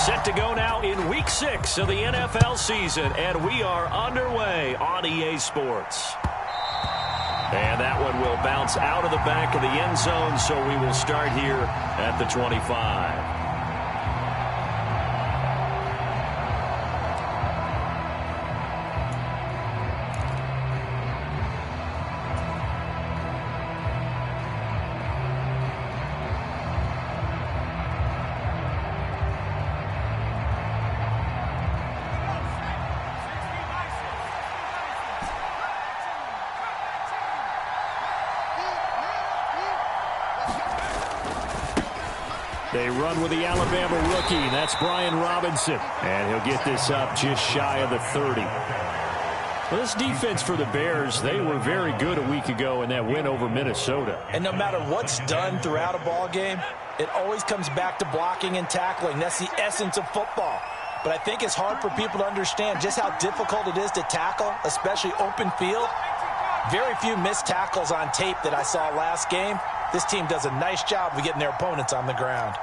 Set to go now in Week 6 of the NFL season, and we are underway on EA Sports. And that one will bounce out of the back of the end zone, so we will start here at the 25. They run with the Alabama rookie. That's Brian Robinson. And he'll get this up just shy of the 30. Well, this defense for the Bears, they were very good a week ago in that win over Minnesota. And no matter what's done throughout a ball game, it always comes back to blocking and tackling. That's the essence of football. But I think it's hard for people to understand just how difficult it is to tackle, especially open field. Very few missed tackles on tape that I saw last game. This team does a nice job of getting their opponents on the ground.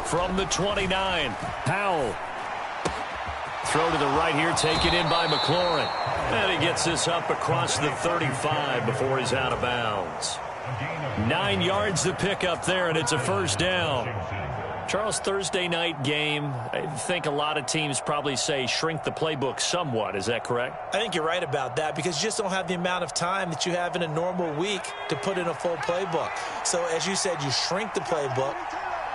From the 29, Powell. Throw to the right here, taken in by McLaurin. And he gets this up across the 35 before he's out of bounds. 9 yards to pick up there, and it's a first down. Charles, Thursday night game, I think a lot of teams probably say shrink the playbook somewhat. Is that correct? I think you're right about that because you just don't have the amount of time that you have in a normal week to put in a full playbook. So, as you said, you shrink the playbook,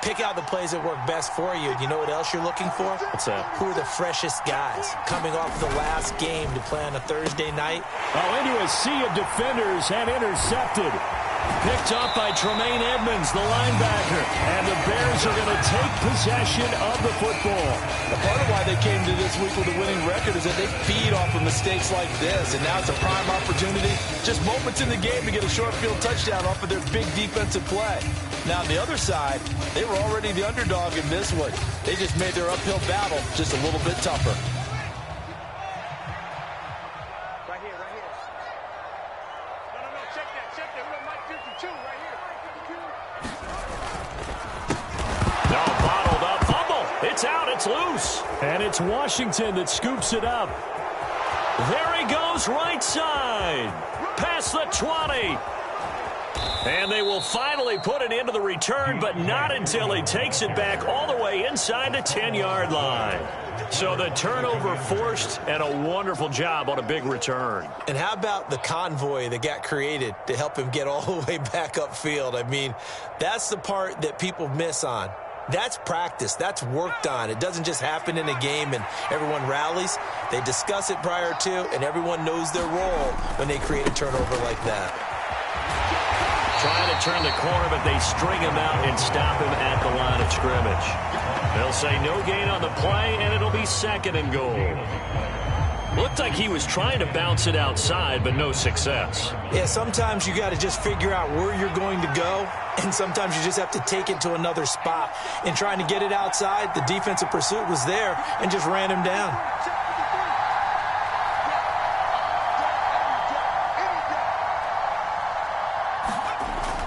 pick out the plays that work best for you. You know what else you're looking for? What's that? Who are the freshest guys coming off the last game to play on a Thursday night? Oh, into a sea of defenders and intercepted. Picked up by Tremaine Edmonds, the linebacker. And the Bears are going to take possession of the football. A part of why they came to this week with a winning record is that they feed off of mistakes like this. And now it's a prime opportunity, just moments in the game to get a short field touchdown off of their big defensive play. Now, on the other side, they were already the underdog in this one. They just made their uphill battle just a little bit tougher. It's loose. And it's Washington that scoops it up. There he goes, right side. Past the 20. And they will finally put it into the return, but not until he takes it back all the way inside the 10-yard line. So the turnover forced, and a wonderful job on a big return. And how about the convoy that got created to help him get all the way back upfield? I mean, that's the part that people miss on. That's practice. That's worked on. It doesn't just happen in a game and everyone rallies. They discuss it prior to, and everyone knows their role when they create a turnover like that. Trying to turn the corner, but they string him out and stop him at the line of scrimmage. They'll say no gain on the play, and it'll be 2nd and goal. Looked like he was trying to bounce it outside, but no success. Yeah, sometimes you got to just figure out where you're going to go, and sometimes you just have to take it to another spot. In trying to get it outside, the defensive pursuit was there and just ran him down.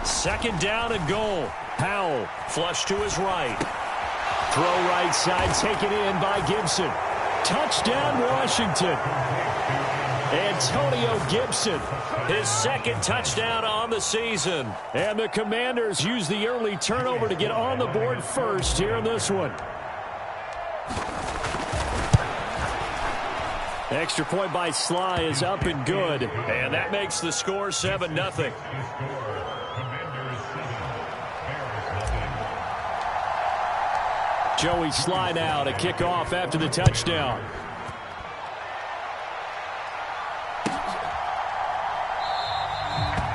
Second down and goal. Powell, flush to his right. Throw right side, taken in by Gibson. Touchdown, Washington. Antonio Gibson, his 2nd touchdown on the season. And the Commanders use the early turnover to get on the board first here in this one. Extra point by Sly is up and good. And that makes the score 7-0. Joey Sly now to kick off after the touchdown.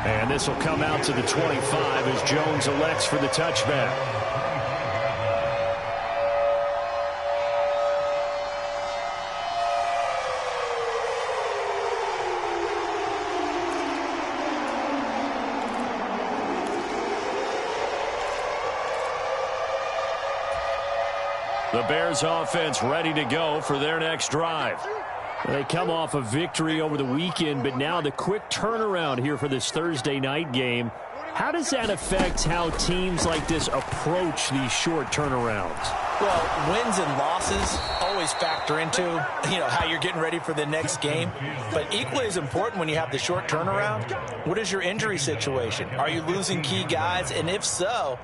And this will come out to the 25 as Jones elects for the touchback. The Bears offense ready to go for their next drive. They come off a victory over the weekend, but now the quick turnaround here for this Thursday night game. How does that affect how teams like this approach these short turnarounds? Well, wins and losses always factor into, how you're getting ready for the next game. But equally as important when you have the short turnaround, what is your injury situation? Are you losing key guys? And if so,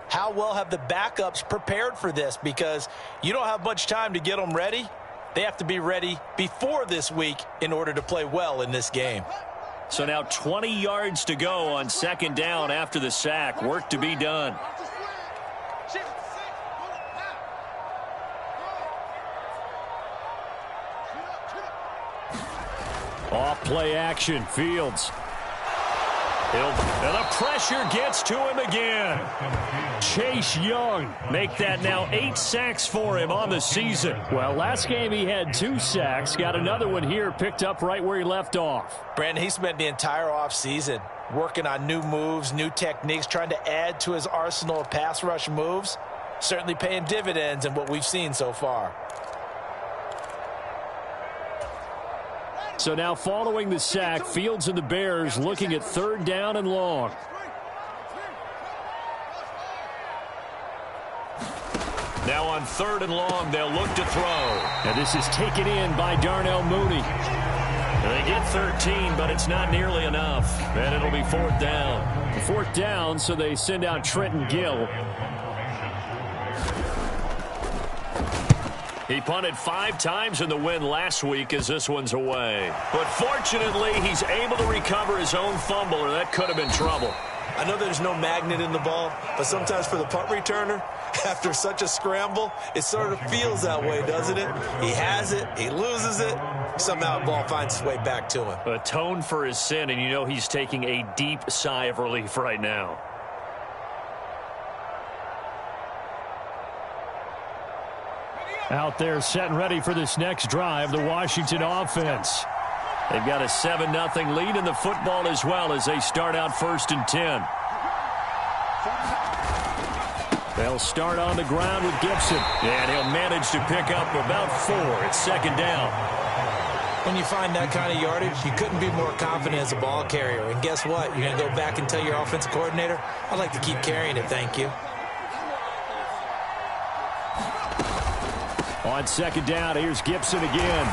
how well have the backups prepared for this? Because you don't have much time to get them ready. They have to be ready before this week in order to play well in this game. So now 20 yards to go on second down after the sack. Work to be done. Off play action. Fields. And the pressure gets to him again. Chase Young make that now 8 sacks for him on the season. Well, last game he had 2 sacks. Got another one here picked up right where he left off. Brandon, he spent the entire offseason working on new moves, new techniques, trying to add to his arsenal of pass rush moves. Certainly paying dividends in what we've seen so far. So now following the sack, Fields and the Bears looking at third down and long. Now on third and long, they'll look to throw. And this is taken in by Darnell Mooney. And they get 13, but it's not nearly enough. And it'll be fourth down. Fourth down, so they send out Trenton Gill. He punted 5 times in the win last week as this one's away. But fortunately, he's able to recover his own fumble, or that could have been trouble. I know there's no magnet in the ball, but sometimes for the punt returner, after such a scramble, it sort of feels that way, doesn't it? He has it, he loses it, somehow the ball finds its way back to him. Atone for his sin, and he's taking a deep sigh of relief right now. Out there set and ready for this next drive, the Washington offense. They've got a 7-0 lead in the football as well as they start out first and 10. They'll start on the ground with Gibson, and he'll manage to pick up about 4. It's second down. When you find that kind of yardage, you couldn't be more confident as a ball carrier. And guess what? You're going to go back and tell your offensive coordinator, I'd like to keep carrying it, thank you. On second down, here's Gibson again.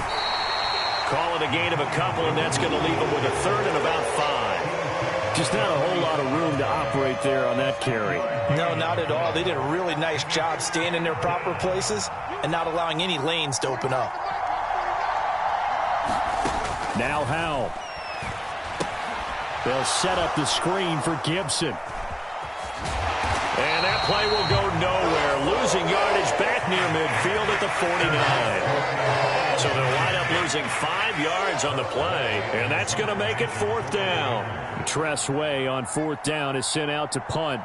Call it a gain of a couple, and that's going to leave him with a third and about 5. Just not a whole lot of room to operate there on that carry. No, not at all. They did a really nice job staying in their proper places and not allowing any lanes to open up. Now Howell. They'll set up the screen for Gibson. And that play will go nowhere. Losing yardage back near midfield at the 49. So they'll wind up losing 5 yards on the play. And that's going to make it fourth down. Tress Way on fourth down is sent out to punt.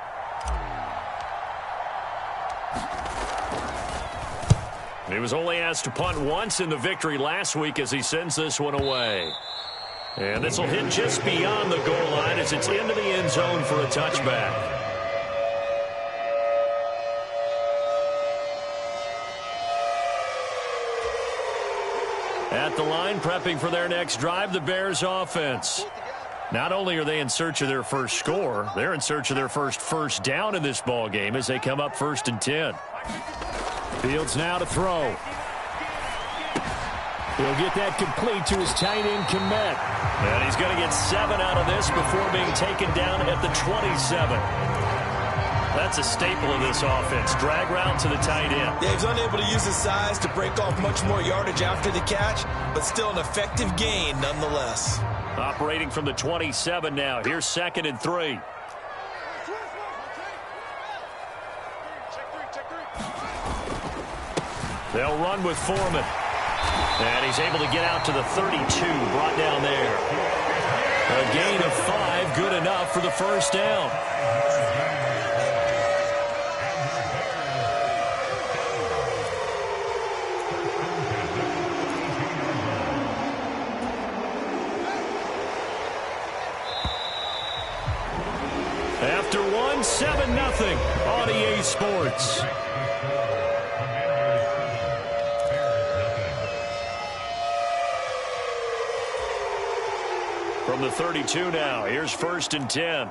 He was only asked to punt once in the victory last week as he sends this one away. And this will hit just beyond the goal line as it's into the end zone for a touchback. At the line, prepping for their next drive, the Bears offense. Not only are they in search of their first score, they're in search of their first down in this ball game as they come up first and 10. Fields now to throw. He'll get that complete to his tight end, Kmet. And he's going to get 7 out of this before being taken down at the 27. That's a staple of this offense. Drag route to the tight end. Yeah, he's unable to use his size to break off much more yardage after the catch, but still an effective gain nonetheless. Operating from the 27 now. Here's second and 3. They'll run with Foreman. And he's able to get out to the 32, brought down there. A gain of 5, good enough for the first down. After 7-0 on EA Sports. From the 32 now, here's first and 10.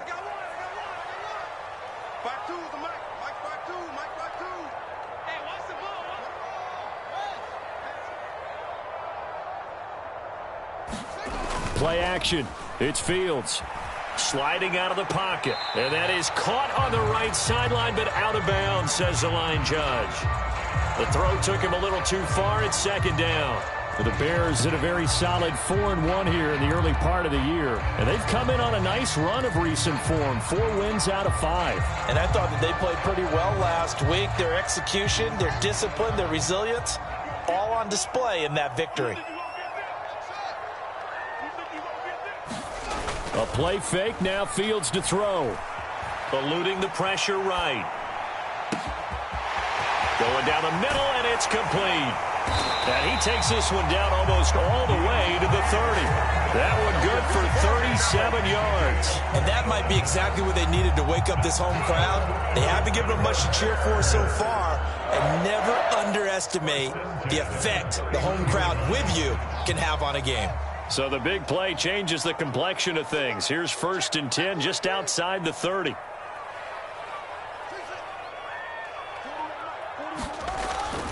Play action. It's Fields. Sliding out of the pocket. And that is caught on the right sideline, but out of bounds, says the line judge. The throw took him a little too far. It's second down. For the Bears in a very solid 4-1 here in the early part of the year. And they've come in on a nice run of recent form. 4 wins out of 5. And I thought that they played pretty well last week. Their execution, their discipline, their resilience, all on display in that victory. A play fake, now Fields to throw. Eluding the pressure right. Going down the middle, and it's complete. And he takes this one down almost all the way to the 30. That one good for 37 yards. And that might be exactly what they needed to wake up this home crowd. They haven't given them much to cheer for so far. And never underestimate the effect the home crowd with you can have on a game. So the big play changes the complexion of things. Here's 1st and 10 just outside the 30.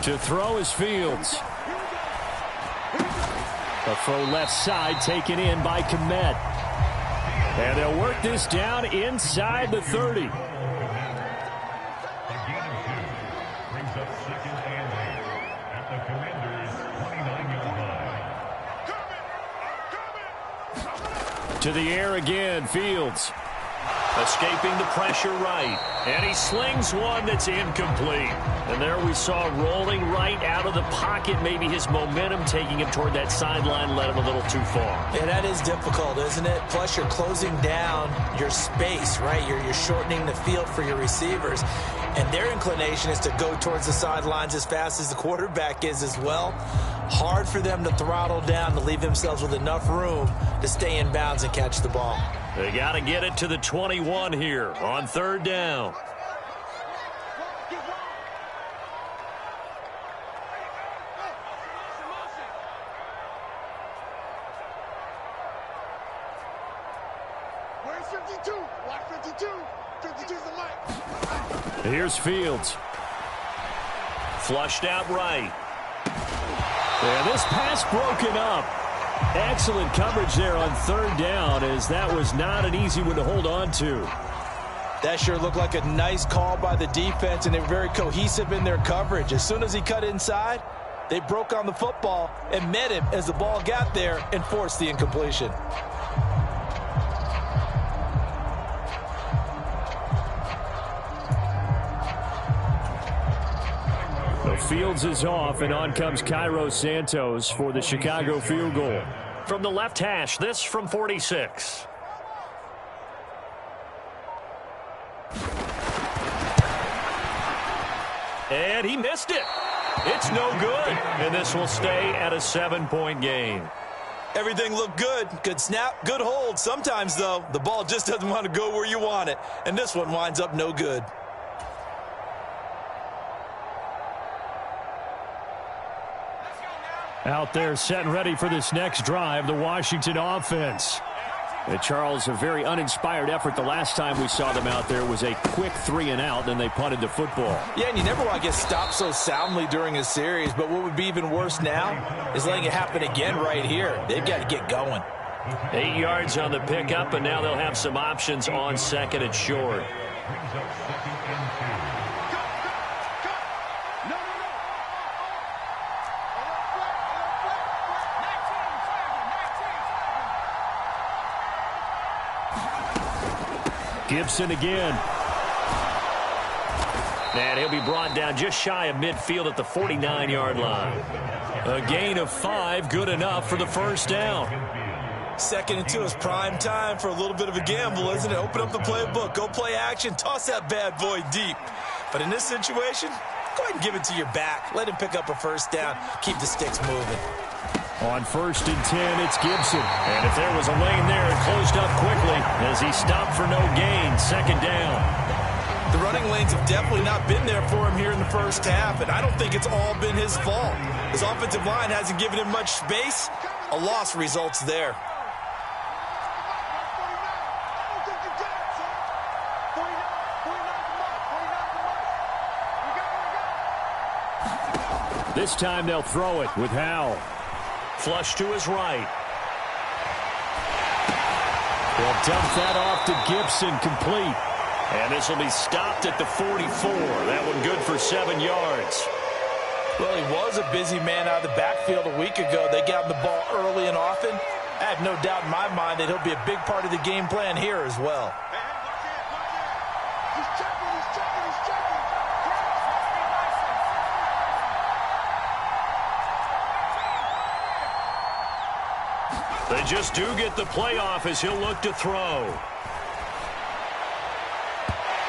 To throw is Fields. A throw left side taken in by Kmet. And they'll work this down inside the 30. To the air again, Fields. Escaping the pressure right. And he slings one that's incomplete. And there we saw rolling right out of the pocket. Maybe his momentum taking him toward that sideline led him a little too far. Yeah, that is difficult, isn't it? Plus, you're closing down your space, right? You're shortening the field for your receivers. And their inclination is to go towards the sidelines as fast as the quarterback is as well. Hard for them to throttle down to leave themselves with enough room to stay in bounds and catch the ball. They got to get it to the 21 here on 3rd down. Where's 52? Watch 52. 52's the mic. Here's Fields. Flushed out right. And this pass broken up. Excellent coverage there on 3rd down, as that was not an easy one to hold on to. That sure looked like a nice call by the defense, and they were very cohesive in their coverage. As soon as he cut inside, they broke on the football and met him as the ball got there and forced the incompletion. Fields is off, and on comes Cairo Santos for the Chicago field goal. From the left hash, this from 46. And he missed it. It's no good, and this will stay at a 7-point game. Everything looked good. Good snap, good hold. Sometimes, though, the ball just doesn't want to go where you want it, and this one winds up no good. Out there set and ready for this next drive, the Washington offense. And Charles, a very uninspired effort the last time we saw them out there was a quick 3-and-out, then they punted the football. Yeah, and you never want to get stopped so soundly during a series, but what would be even worse now is letting it happen again right here. They've got to get going. 8 yards on the pickup, and now they'll have some options on 2nd and short. Gibson again. And he'll be brought down just shy of midfield at the 49-yard line. A gain of 5, good enough for the 1st down. 2nd and 2 is prime time for a little bit of a gamble, isn't it? Open up the playbook, go play action, toss that bad boy deep. But in this situation, go ahead and give it to your back. Let him pick up a 1st down, keep the sticks moving. On 1st and 10, it's Gibson. And if there was a lane there, it closed up quickly as he stopped for no gain. 2nd down. The running lanes have definitely not been there for him here in the 1st half, and I don't think it's all been his fault. His offensive line hasn't given him much space. A loss results there. This time they'll throw it with Howell. Flush to his right. They'll dump that off to Gibson, complete. And this will be stopped at the 44. That one good for 7 yards. Well, he was a busy man out of the backfield a week ago. They got him the ball early and often. I have no doubt in my mind that he'll be a big part of the game plan here as well. He's checking, he's checking, he's checking. They just do get the play off as he'll look to throw.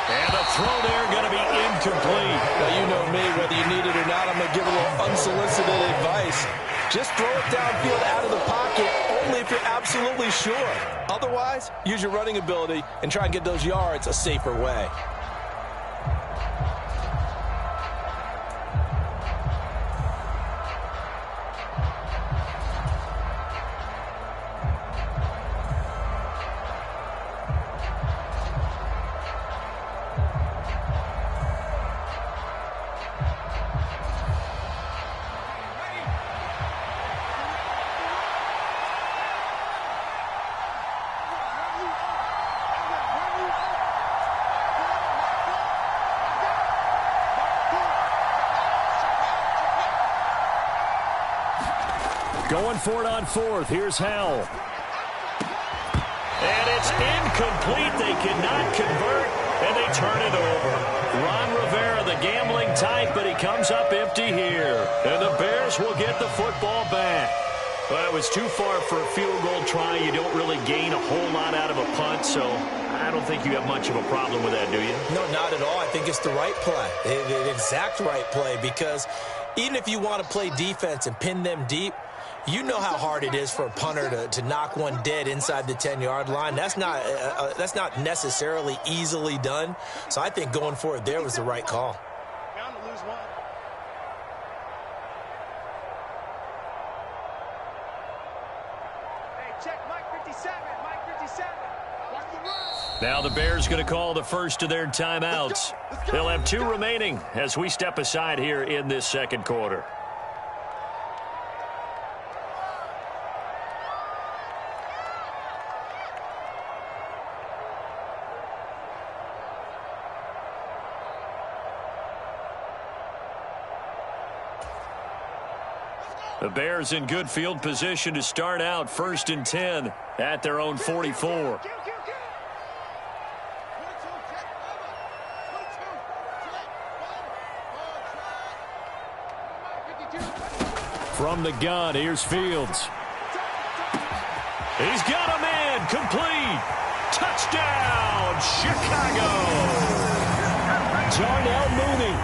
And the throw there going to be incomplete. Now, you know me, whether you need it or not, I'm going to give a little unsolicited advice. Just throw it downfield out of the pocket only if you're absolutely sure. Otherwise, use your running ability and try and get those yards a safer way. Going for it on fourth. Here's Howell. And it's incomplete. They cannot convert, and they turn it over. Ron Rivera, the gambling type, but he comes up empty here. And the Bears will get the football back. Well, it was too far for a field goal try. You don't really gain a whole lot out of a punt, so I don't think you have much of a problem with that, do you? No, not at all. I think it's the right play, the exact right play, because even if you want to play defense and pin them deep, you know how hard it is for a punter to knock one dead inside the 10-yard line. That's not necessarily easily done. So I think going for it there was the right call. Bound to lose one. Hey, check Mike 57. Mike 57. Watch the run. Now the Bears going to call the first of their timeouts. They'll have 2 remaining as we step aside here in this second quarter. The Bears in good field position to start out 1st and 10 at their own 44. From the gun, here's Fields. He's got a man, complete. Touchdown, Chicago. Darnell Mooney,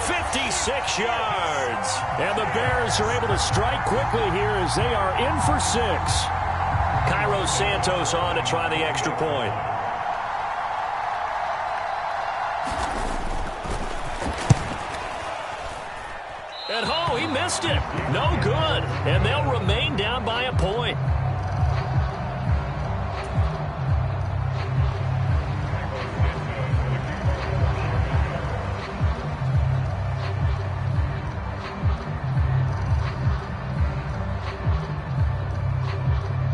56 yards. And the Bears are able to strike quickly here as they are in for 6. Cairo Santos on to try the extra point. And oh, he missed it. No good. And they'll remain down by a point.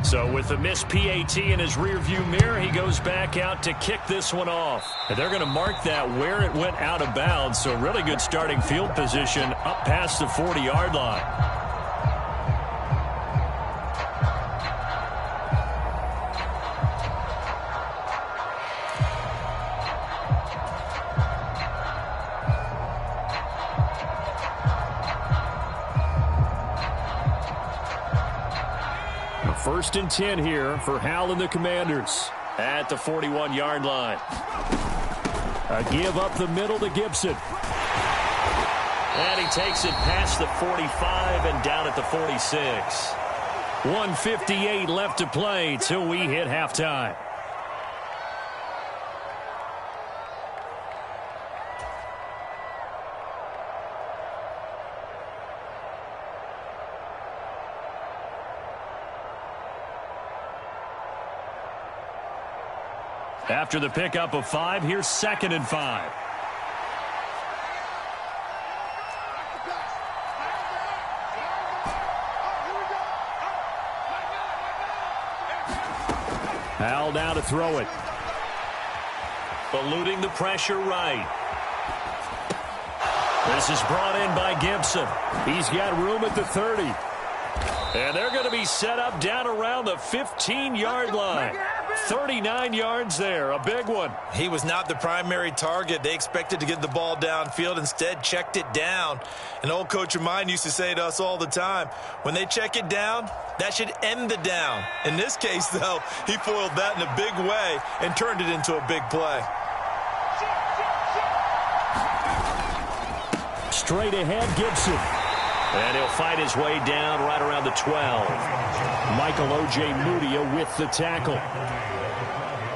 So with the missed PAT in his rearview mirror, he goes back out to kick this one off. And they're going to mark that where it went out of bounds. So really good starting field position up past the 40-yard line. First and 10 here for Howell and the Commanders at the 41-yard line. A give up the middle to Gibson. And he takes it past the 45 and down at the 46. 1:58 left to play till we hit halftime. After the pickup of 5, here's 2nd and 5. Hal now to throw it. Eluding the pressure right. This is brought in by Gibson. He's got room at the 30. And they're going to be set up down around the 15-yard line. 39 yards there, a big one. He was not the primary target. They expected to get the ball downfield, instead checked it down. An old coach of mine used to say to us all the time, when they check it down, that should end the down. In this case, though, he foiled that in a big way and turned it into a big play. Straight ahead, Gibson. And he'll fight his way down right around the 12. Michael O.J. Mudia with the tackle.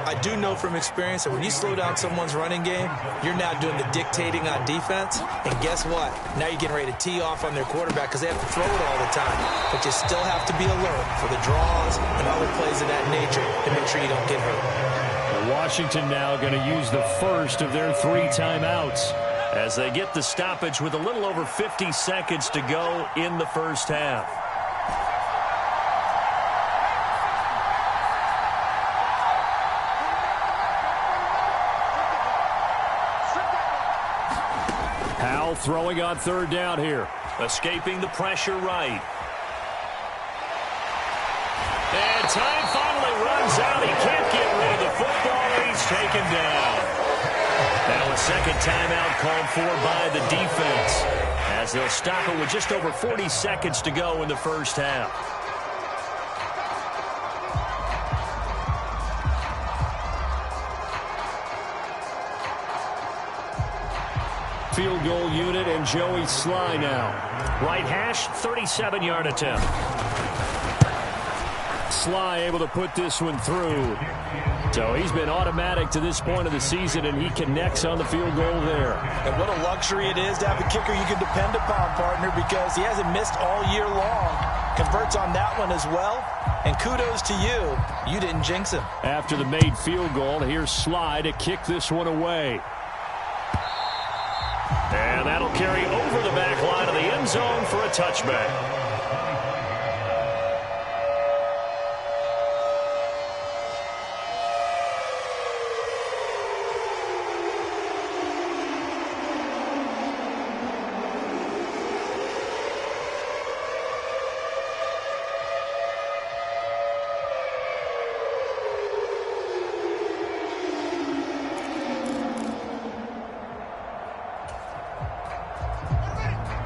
I do know from experience that when you slow down someone's running game, you're now doing the dictating on defense. And guess what? Now you're getting ready to tee off on their quarterback because they have to throw it all the time. But you still have to be alert for the draws and other plays of that nature to make sure you don't get hurt. Washington now going to use the first of their 3 timeouts as they get the stoppage with a little over 50 seconds to go in the first half. Howell throwing on 3rd down here. Escaping the pressure right. And time finally runs out. He can't get rid of the football, and he's taken down. Now a second timeout called for by the defense as they'll stop it with just over 40 seconds to go in the first half. Field goal unit and Joey Sly now. Right hash, 37-yard attempt. Sly able to put this one through. So he's been automatic to this point of the season, and he connects on the field goal there. And what a luxury it is to have a kicker you can depend upon, partner, because he hasn't missed all year long. Converts on that one as well. And kudos to you. You didn't jinx him. After the made field goal, here's Sly to kick this one away. And that'll carry over the back line of the end zone for a touchback.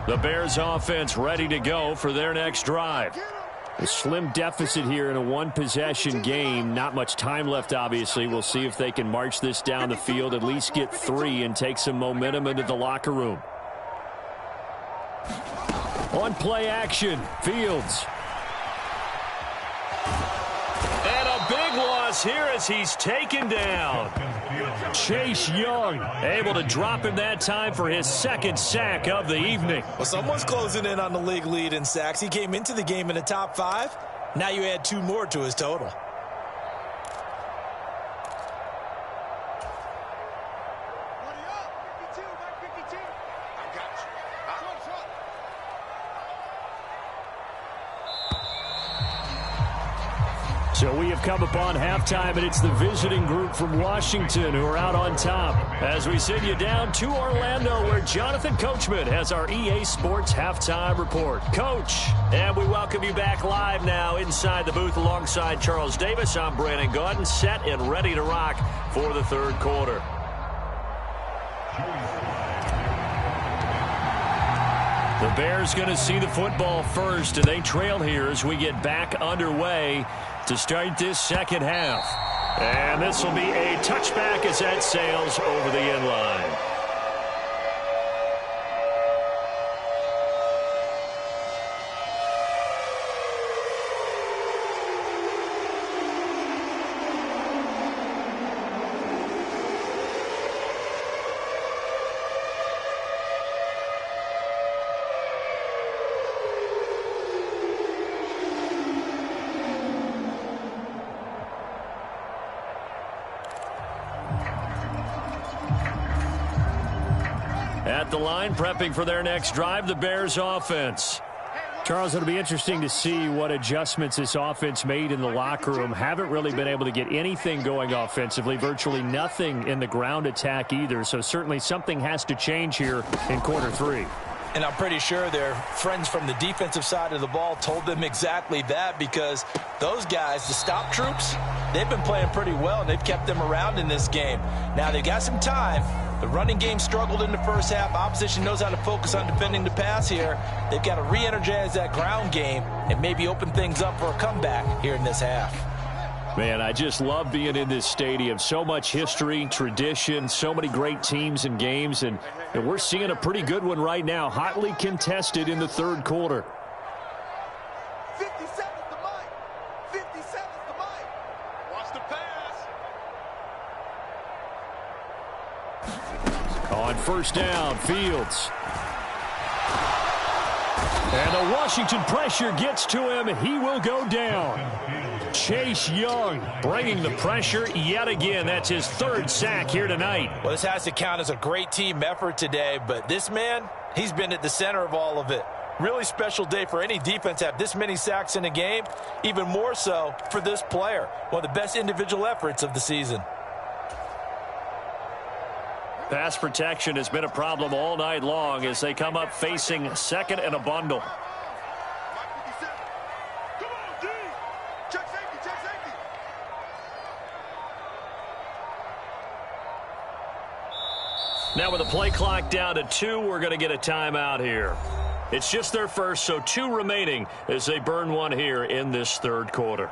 The Bears offense ready to go for their next drive. A slim deficit here in a one-possession game. Not much time left, obviously. We'll see if they can march this down the field, at least get 3 and take some momentum into the locker room. On play action, Fields. And a big loss here as he's taken down. Chase Young able to drop him that time for his 2nd sack of the evening. Well, someone's closing in on the league lead in sacks. He came into the game in the top 5. Now you add 2 more to his total. So we have come upon halftime, and it's the visiting group from Washington who are out on top. As we send you down to Orlando, where Jonathan Coachman has our EA Sports halftime report. Coach, and we welcome you back live now inside the booth alongside Charles Davis. I'm Brandon Gaudin, set and ready to rock for the 3rd quarter. The Bears going to see the football first, and they trail here as we get back underway to start this 2nd half. And this will be a touchback as that sails over the end line. At the line, prepping for their next drive, the Bears offense. Charles, it'll be interesting to see what adjustments this offense made in the locker room. Haven't really been able to get anything going offensively, virtually nothing in the ground attack either. So certainly something has to change here in quarter 3. And I'm pretty sure their friends from the defensive side of the ball told them exactly that, because those guys, the stop troops, they've been playing pretty well, and they've kept them around in this game. Now, they've got some time. The running game struggled in the first half. Opposition knows how to focus on defending the pass here. They've got to re-energize that ground game and maybe open things up for a comeback here in this half. Man, I just love being in this stadium. So much history, tradition, so many great teams and games, and we're seeing a pretty good one right now, hotly contested in the third quarter. 57's the mic. 57's the mic. Watch the pass. On first down, Fields. And the Washington pressure gets to him. He will go down. Chase Young bringing the pressure yet again. That's his 3rd sack here tonight. Well, this has to count as a great team effort today, but this man, he's been at the center of all of it. Really special day for any defense to have this many sacks in a game, even more so for this player. One of the best individual efforts of the season. Pass protection has been a problem all night long as they come up facing second and a bundle. Now with the play clock down to 2, we're going to get a timeout here. It's just their first, so 2 remaining as they burn one here in this third quarter.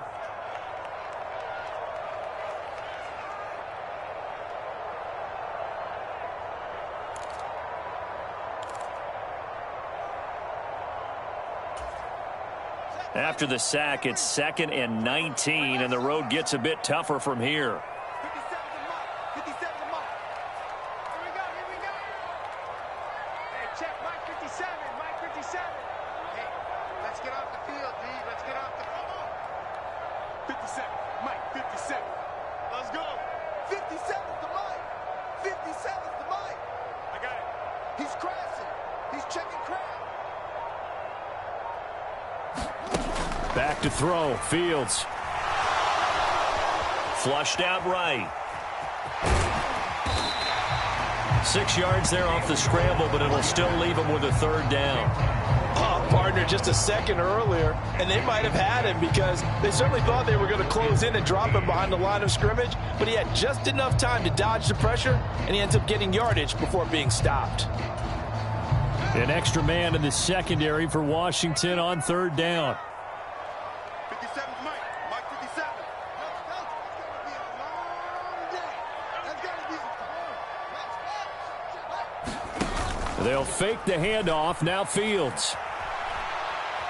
After the sack, it's 2nd and 19, and the road gets a bit tougher from here. 57's the mic. Here we go. Hey, check Mike 57. Mike 57. Hey, let's get off the field, D. Let's get off the field. 57. Mike 57. Let's go. 57's the mic. 57's the mic. I got it. He's crashing. He's checking crash. Back to throw. Fields. Flushed out right. 6 yards there off the scramble, but it'll still leave him with a 3rd down. Partner just a second earlier, and they might have had him because they certainly thought they were going to close in and drop him behind the line of scrimmage, but he had just enough time to dodge the pressure, and he ends up getting yardage before being stopped. An extra man in the secondary for Washington on 3rd down. 57's Mike. Mike 57. That's going to be a long day. That's going to be a They'll fake the handoff. Now Fields.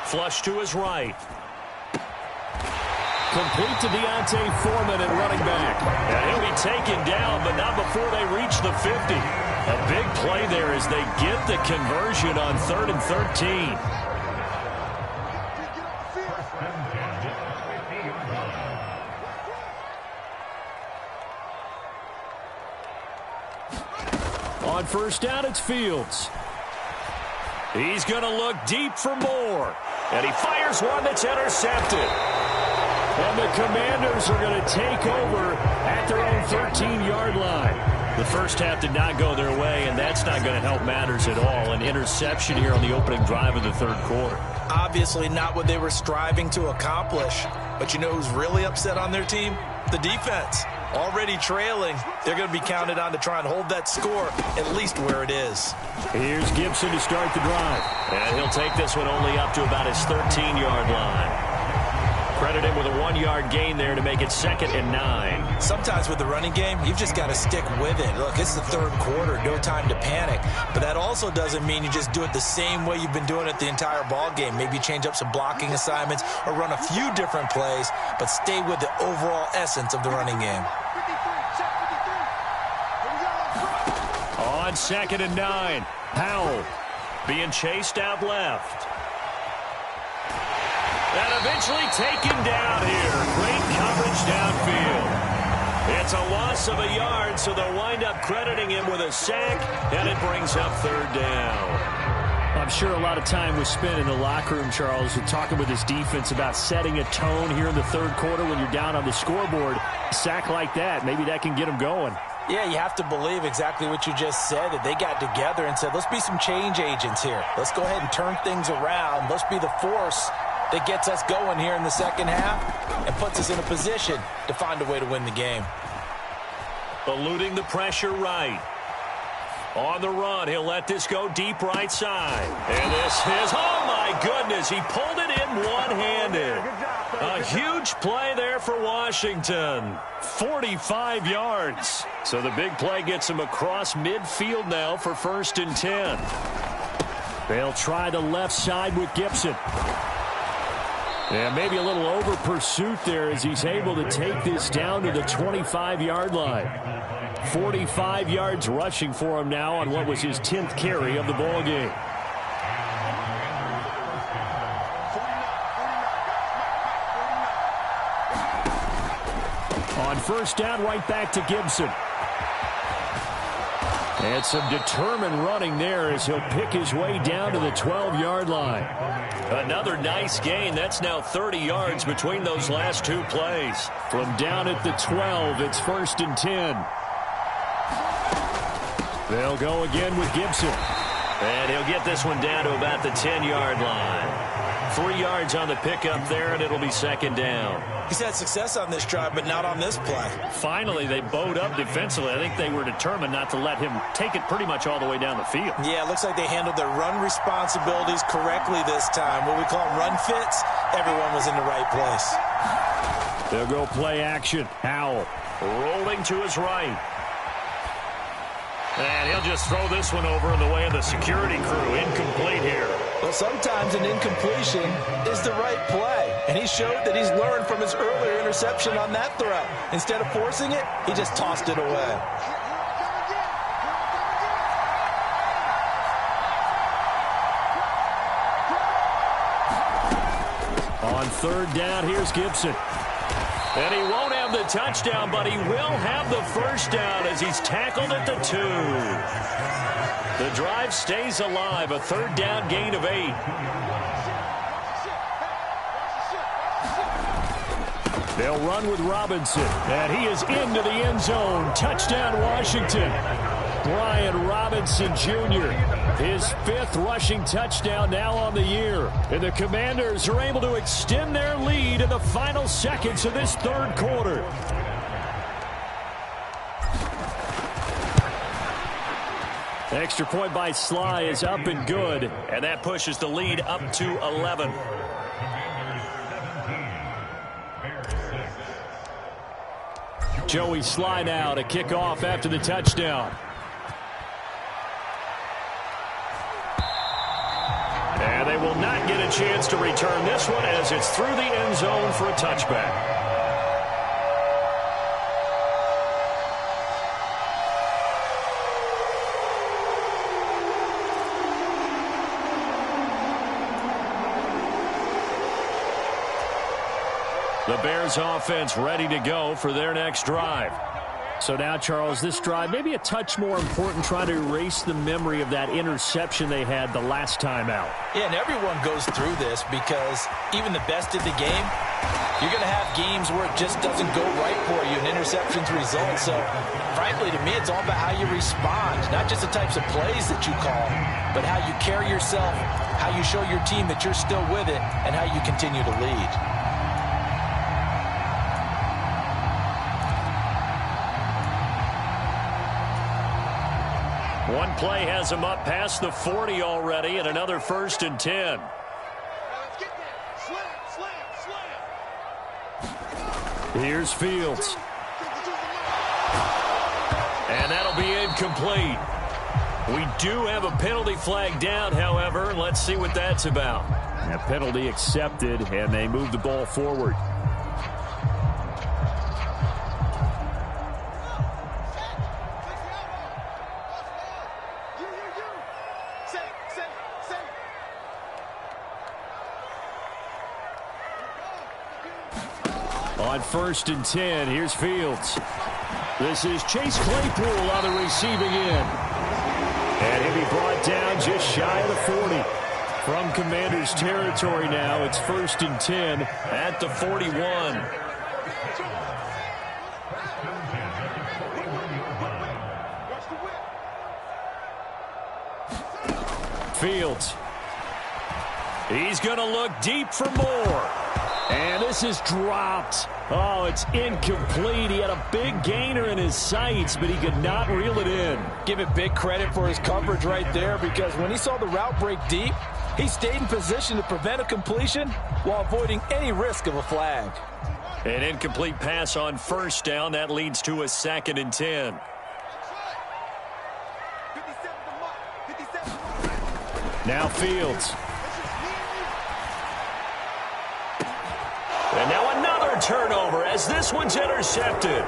Flush to his right. Complete to Deontay Foreman at running back. And he'll be taken down, but not before they reach the 50. A big play there as they get the conversion on 3rd and 13. On first down, it's Fields. He's going to look deep for more. And he fires one that's intercepted. And the Commanders are going to take over at their own 13-yard line. The first half did not go their way, and that's not going to help matters at all. An interception here on the opening drive of the third quarter. Obviously not what they were striving to accomplish. But you know who's really upset on their team? The defense. Already trailing, they're going to be counted on to try and hold that score at least where it is. Here's Gibson to start the drive. And he'll take this one only up to about his 13-yard line. Credit him with a 1-yard gain there to make it 2nd and 9. Sometimes with the running game, you've just got to stick with it. Look, it's the third quarter, no time to panic. But that also doesn't mean you just do it the same way you've been doing it the entire ball game. Maybe change up some blocking assignments or run a few different plays, but stay with the overall essence of the running game. On 2nd and 9, Powell being chased out left. And eventually taken down here. Great coverage downfield. It's a loss of a yard, so they'll wind up crediting him with a sack, and it brings up 3rd down. I'm sure a lot of time was spent in the locker room, Charles, and talking with his defense about setting a tone here in the third quarter when you're down on the scoreboard. A sack like that, maybe that can get them going. Yeah, you have to believe exactly what you just said, that they got together and said, let's be some change agents here. Let's go ahead and turn things around. Let's be the force that gets us going here in the second half and puts us in a position to find a way to win the game. Eluding the pressure right. On the run, he'll let this go deep right side. And this is, oh my goodness, he pulled it in one-handed. A huge play there for Washington. 45 yards. So the big play gets him across midfield now for 1st and 10. They'll try the left side with Gibson. And maybe a little over pursuit there as he's able to take this down to the 25-yard line. 45 yards rushing for him now on what was his 10th carry of the ball game. On 1st down, right back to Gibson. And some determined running there as he'll pick his way down to the 12-yard line. Another nice gain. That's now 30 yards between those last two plays. From down at the 12, it's 1st and 10. They'll go again with Gibson. And he'll get this one down to about the 10-yard line. 3 yards on the pickup there, and it'll be 2nd down. He's had success on this drive, but not on this play. Finally, they bowed up defensively. I think they were determined not to let him take it pretty much all the way down the field. Yeah, it looks like they handled their run responsibilities correctly this time. What we call them run fits, everyone was in the right place. They'll go play action. Howell rolling to his right. And he'll just throw this one over in the way of the security crew. Incomplete here. Well, sometimes an incompletion is the right play. And he showed that he's learned from his earlier interception on that throw. Instead of forcing it, he just tossed it away. On 3rd down, here's Gibson. And he won't have the touchdown, but he will have the 1st down as he's tackled at the 2. The drive stays alive, a 3rd down gain of 8. They'll run with Robinson, and he is into the end zone. Touchdown, Washington. Brian Robinson Jr., his 5th rushing touchdown now on the year. And the Commanders are able to extend their lead in the final seconds of this 3rd quarter. Extra point by Sly is up and good, and that pushes the lead up to 11. Joey Sly now to kick off after the touchdown. And they will not get a chance to return this one as it's through the end zone for a touchback. The Bears offense ready to go for their next drive. So now, Charles, this drive maybe a touch more important, trying to erase the memory of that interception they had the last time out. Yeah, and everyone goes through this because even the best in the game, you're going to have games where it just doesn't go right for you, and interceptions result. So, frankly, to me, it's all about how you respond, not just the types of plays that you call, but how you carry yourself, how you show your team that you're still with it, and how you continue to lead. One play has him up past the 40 already, and another 1st and 10. Here's Fields. And that'll be incomplete. We do have a penalty flag down, however. Let's see what that's about. A penalty accepted, and they move the ball forward. On 1st and 10, here's Fields. This is Chase Claypool on the receiving end. And he'll be brought down just shy of the 40. From Commanders territory now, it's 1st and 10 at the 41. Fields. He's going to look deep for more. And this is dropped. Oh, it's incomplete. He had a big gainer in his sights, but he could not reel it in. Give it big credit for his coverage right there, because when he saw the route break deep, he stayed in position to prevent a completion while avoiding any risk of a flag. An incomplete pass on 1st down. That leads to a 2nd and 10. Now Fields. And now another turnover as this one's intercepted.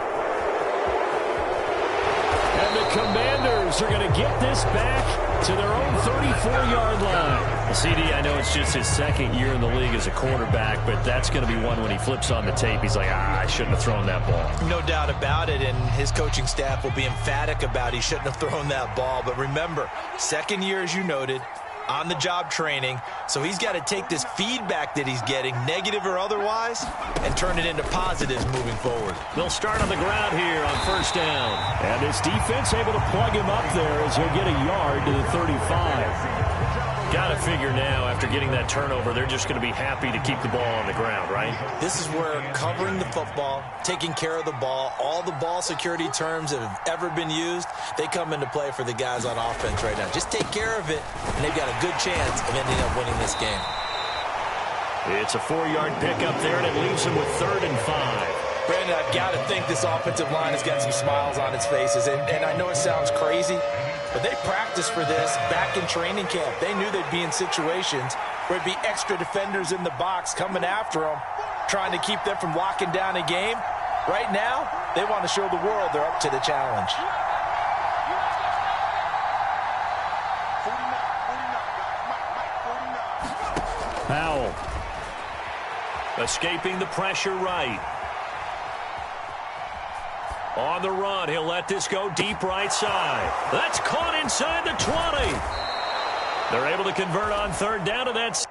And the Commanders are going to get this back to their own 34-yard line. Well, CD, I know it's just his 2nd year in the league as a quarterback, but that's going to be one when he flips on the tape. He's like, I shouldn't have thrown that ball. No doubt about it, and his coaching staff will be emphatic about he shouldn't have thrown that ball. But remember, 2nd year, as you noted, on-the-job training, so he's got to take this feedback that he's getting, negative or otherwise, and turn it into positives moving forward. They'll start on the ground here on 1st down. And this defense able to plug him up there as he'll get a yard to the 35. Got to figure now, after getting that turnover, they're just going to be happy to keep the ball on the ground, right? This is where covering the football, taking care of the ball, all the ball security terms that have ever been used, they come into play for the guys on offense right now. Just take care of it, and they've got a good chance of ending up winning this game. It's a 4-yard pickup there, and it leaves them with 3rd and 5. Brandon, I've got to think this offensive line has got some smiles on its faces, and I know it sounds crazy, but they practiced for this back in training camp. They knew they'd be in situations where it'd be extra defenders in the box coming after them, trying to keep them from locking down a game. Right now, they want to show the world they're up to the challenge. Powell. Escaping the pressure right. On the run, he'll let this go deep right side. That's caught inside the 20. They're able to convert on 3rd down to that.